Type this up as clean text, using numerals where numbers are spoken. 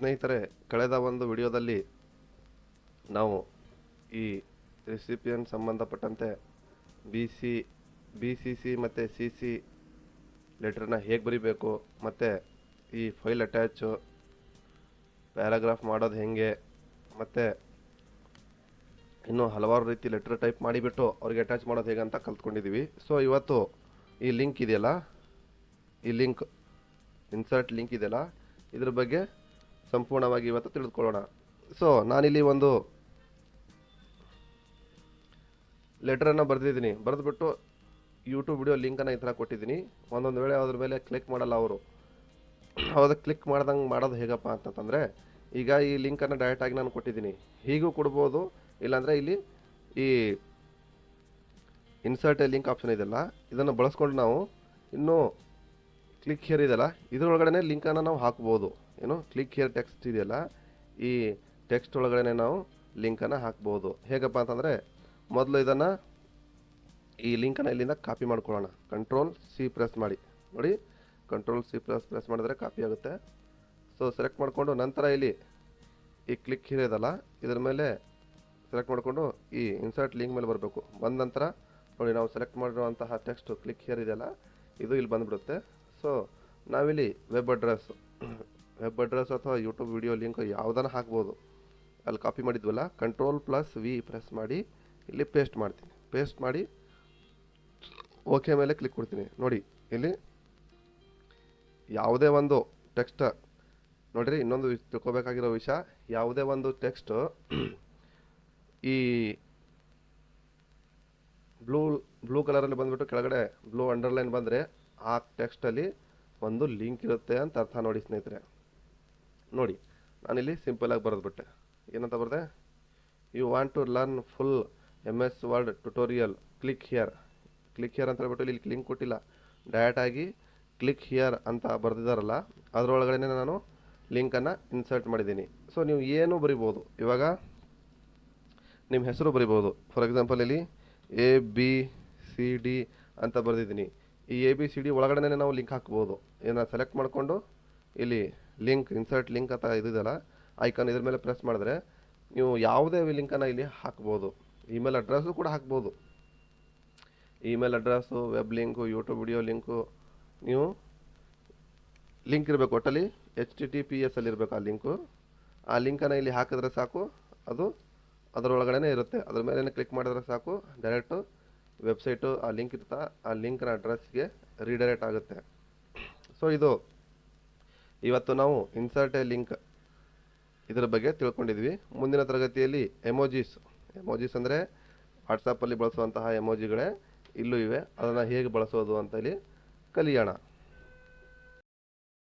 ಸ್ನೇಹಿತರೆ, ಕಳೆದ ಒಂದು ವಿಡಿಯೋದಲ್ಲಿ ನಾವು ಈ ರೆಸಿಪಿಯನ್ ಸಂಬಂಧಪಟ್ಟಂತೆ ಬಿ ಸಿ ಸಿ ಮತ್ತು ಸಿ ಸಿ ಲೆಟ್ರನ್ನ ಹೇಗೆ ಬರಿಬೇಕು ಮತ್ತು ಈ ಫೈಲ್ ಅಟ್ಯಾಚು ಪ್ಯಾರಾಗ್ರಾಫ್ ಮಾಡೋದು ಹೇಗೆ ಮತ್ತು ಇನ್ನೂ ಹಲವಾರು ರೀತಿ ಲೆಟ್ರ್ ಟೈಪ್ ಮಾಡಿಬಿಟ್ಟು ಅವ್ರಿಗೆ ಅಟ್ಯಾಚ್ ಮಾಡೋದು ಹೇಗೆ ಅಂತ ಕಲ್ತ್ಕೊಂಡಿದ್ದೀವಿ. ಸೊ ಇವತ್ತು ಈ ಲಿಂಕ್ ಇದೆಯಲ್ಲ, ಈ ಲಿಂಕ್ ಇನ್ಸರ್ಟ್ ಲಿಂಕ್ ಇದೆಯಲ್ಲ, ಇದ್ರ ಬಗ್ಗೆ ಸಂಪೂರ್ಣವಾಗಿ ಇವತ್ತು ತಿಳಿದುಕೊಳ್ಳೋಣ. ಸೊ ನಾನಿಲ್ಲಿ ಒಂದು ಲೆಟ್ರನ್ನು ಬರೆದಿದ್ದೀನಿ. ಬರೆದುಬಿಟ್ಟು ಯೂಟ್ಯೂಬ್ ವಿಡಿಯೋ ಲಿಂಕನ್ನು ಈ ಥರ ಕೊಟ್ಟಿದ್ದೀನಿ. ಒಂದೊಂದು ವೇಳೆ ಅದ್ರ ಮೇಲೆ ಕ್ಲಿಕ್ ಮಾಡಲ್ಲ ಅವರು. ಅವಾಗ ಕ್ಲಿಕ್ ಮಾಡ್ದಂಗೆ ಮಾಡೋದು ಹೇಗಪ್ಪ ಅಂತಂದರೆ, ಈಗ ಈ ಲಿಂಕನ್ನು ಡೈರೆಕ್ಟಾಗಿ ನಾನು ಕೊಟ್ಟಿದ್ದೀನಿ, ಹೀಗೂ ಕೊಡ್ಬೋದು. ಇಲ್ಲಾಂದರೆ ಇಲ್ಲಿ ಈ ಇನ್ಸರ್ಟ್ ಲಿಂಕ್ ಆಪ್ಷನ್ ಇದೆಯಲ್ಲ, ಇದನ್ನು ಬಳಸ್ಕೊಂಡು ನಾವು ಇನ್ನೂ ಕ್ಲಿಕ್ ಹಿಯರ್ ಇದೆಯಲ್ಲ, ಇದರೊಳಗಡೆ ಲಿಂಕನ್ನು ನಾವು ಹಾಕ್ಬೋದು. ಏನು ಕ್ಲಿಕ್ ಹಿಯರ್ ಟೆಕ್ಸ್ಟ್ ಇದೆಯಲ್ಲ, ಈ ಟೆಕ್ಸ್ಟ್ ಒಳಗಡೆ ನಾವು ಲಿಂಕನ್ನು ಹಾಕ್ಬೋದು. ಹೇಗಪ್ಪ ಅಂತಂದರೆ, ಮೊದಲು ಇದನ್ನು ಈ ಲಿಂಕನ್ನು ಇಲ್ಲಿಂದ ಕಾಪಿ ಮಾಡ್ಕೊಳ್ಳೋಣ. ಕಂಟ್ರೋಲ್ ಸಿ ಪ್ರೆಸ್ ಮಾಡಿ. ನೋಡಿ, ಕಂಟ್ರೋಲ್ ಸಿ ಪ್ರೆಸ್ ಮಾಡಿದ್ರೆ ಕಾಪಿ ಆಗುತ್ತೆ. ಸೊ ಸೆಲೆಕ್ಟ್ ಮಾಡಿಕೊಂಡು ನಂತರ ಇಲ್ಲಿ ಈ ಕ್ಲಿಕ್ ಹಿಯರ್ ಇದೆಯಲ್ಲ, ಇದರ ಮೇಲೆ ಸೆಲೆಕ್ಟ್ ಮಾಡಿಕೊಂಡು ಈ ಇನ್ಸರ್ಟ್ ಲಿಂಕ್ ಮೇಲೆ ಬರಬೇಕು. ಬಂದ ನಂತರ ನೋಡಿ, ನಾವು ಸೆಲೆಕ್ಟ್ ಮಾಡಿರುವಂತಹ ಟೆಕ್ಸ್ಟ್ ಕ್ಲಿಕ್ ಹಿಯರ್ ಇದೆಯಲ್ಲ, ಇದು ಇಲ್ಲಿ ಬಂದುಬಿಡುತ್ತೆ. ಸೊ ನಾವಿಲ್ಲಿ ವೆಬ್ ಅಡ್ರೆಸ್ ಅಥವಾ ಯೂಟ್ಯೂಬ್ ವಿಡಿಯೋ ಲಿಂಕ್ ಯಾವುದನ್ನು ಹಾಕ್ಬೋದು. ಅಲ್ಲಿ ಕಾಪಿ ಮಾಡಿದ್ವಲ್ಲ, ಕಂಟ್ರೋಲ್ ಪ್ಲಸ್ ವಿ ಪ್ರೆಸ್ ಮಾಡಿ ಇಲ್ಲಿ ಪೇಸ್ಟ್ ಮಾಡ್ತೀನಿ. ಪೇಸ್ಟ್ ಮಾಡಿ ಓಕೆ ಮೇಲೆ ಕ್ಲಿಕ್ ಕೊಡ್ತೀನಿ. ನೋಡಿ, ಇಲ್ಲಿ ಯಾವುದೇ ಒಂದು ಟೆಕ್ಸ್ಟ್ ನೋಡಿರಿ, ಇನ್ನೊಂದು ತಿಳ್ಕೊಬೇಕಾಗಿರೋ ವಿಷಯ, ಯಾವುದೇ ಒಂದು ಟೆಕ್ಸ್ಟ್ ಈ ಬ್ಲೂ ಕಲರಲ್ಲಿ ಬಂದುಬಿಟ್ಟು ಕೆಳಗಡೆ ಬ್ಲೂ ಅಂಡರ್ಲೈನ್ ಬಂದರೆ ಆ ಟೆಕ್ಸ್ಟಲ್ಲಿ ಒಂದು ಲಿಂಕ್ ಇರುತ್ತೆ ಅಂತ ಅರ್ಥ. ನೋಡಿ ಸ್ನೇಹಿತರೆ, ನೋಡಿ ನಾನಿಲ್ಲಿ ಸಿಂಪಲಾಗಿ ಬರೆದ್ಬಿಟ್ಟೆ. ಏನಂತ ಬರೆದೆ, you want to learn full MS word tutorial, click here ಅಂತ ಹೇಳ್ಬಿಟ್ಟು ಇಲ್ಲಿ ಲಿಂಕ್ ಕೊಟ್ಟಿಲ್ಲ, ಡೈರೆಕ್ಟಾಗಿ ಕ್ಲಿಕ್ ಹಿಯರ್ ಅಂತ ಬರೆದಿದ್ದಾರಲ್ಲ, ಅದರೊಳಗಡೆ ನಾನು ಲಿಂಕನ್ನು ಇನ್ಸರ್ಟ್ ಮಾಡಿದ್ದೀನಿ. ಸೊ ನೀವು ಏನು ಬರಿಬೋದು, ಇವಾಗ ನಿಮ್ಮ ಹೆಸರು ಬರಿಬೋದು. ಫಾರ್ ಎಕ್ಸಾಂಪಲ್ ಇಲ್ಲಿ ABCD ಅಂತ ಬರೆದಿದ್ದೀನಿ. ಈ ABCD ಒಳಗಡೆ ನಾವು ಲಿಂಕ್ ಹಾಕ್ಬೋದು. ಇದನ್ನು ಸೆಲೆಕ್ಟ್ ಮಾಡಿಕೊಂಡು ಇಲ್ಲಿ ಲಿಂಕ್ ಇನ್ಸರ್ಟ್ ಲಿಂಕ್ ಅಂತ ಇದೆಯಲ್ಲ ಐಕಾನ್, ಇದ್ರ ಮೇಲೆ ಪ್ರೆಸ್ ಮಾಡಿದ್ರೆ ನೀವು ಯಾವುದೇ ಲಿಂಕನ್ನು ಇಲ್ಲಿ ಹಾಕ್ಬೋದು. ಇಮೇಲ್ ಅಡ್ರೆಸ್ಸು ಕೂಡ ಹಾಕ್ಬೋದು. Email address, web link, YouTube video link, ನೀವು ಲಿಂಕ್ ಇರಬೇಕು. ಒಟ್ಟಲ್ಲಿ HTTPS ಅಲ್ಲಿ ಇರಬೇಕು ಆ ಲಿಂಕು. ಆ ಲಿಂಕನ್ನು ಇಲ್ಲಿ ಹಾಕಿದ್ರೆ ಸಾಕು, ಅದು ಅದರೊಳಗಡೆ ಇರುತ್ತೆ. ಅದ್ರ ಮೇಲೆ ಕ್ಲಿಕ್ ಮಾಡಿದ್ರೆ ಸಾಕು, ಡೈರೆಕ್ಟು ವೆಬ್ಸೈಟು ಆ ಲಿಂಕ್ ಇರ್ತಾ ಆ ಲಿಂಕ್ನ ಅಡ್ರೆಸ್ಗೆ ರೀಡೈರೆಕ್ಟ್ ಆಗುತ್ತೆ. ಸೊ ಇದು ಇವತ್ತು ನಾವು ಇನ್ಸರ್ಟ್ ಎ ಲಿಂಕ್ ಇದರ ಬಗ್ಗೆ ತಿಳ್ಕೊಂಡಿದ್ವಿ. ಮುಂದಿನ ತರಗತಿಯಲ್ಲಿ ಎಮೋಜೀಸ್ ಅಂದರೆ ವಾಟ್ಸಪ್ಪಲ್ಲಿ ಬಳಸುವಂತಹ ಎಮೋಜಿಗಳೇ ಇಲ್ಲೂ ಇವೆ. ಅದನ್ನು ಹೇಗೆ ಬಳಸೋದು ಅಂತ ಇಲ್ಲಿ ಕಲಿಯೋಣ.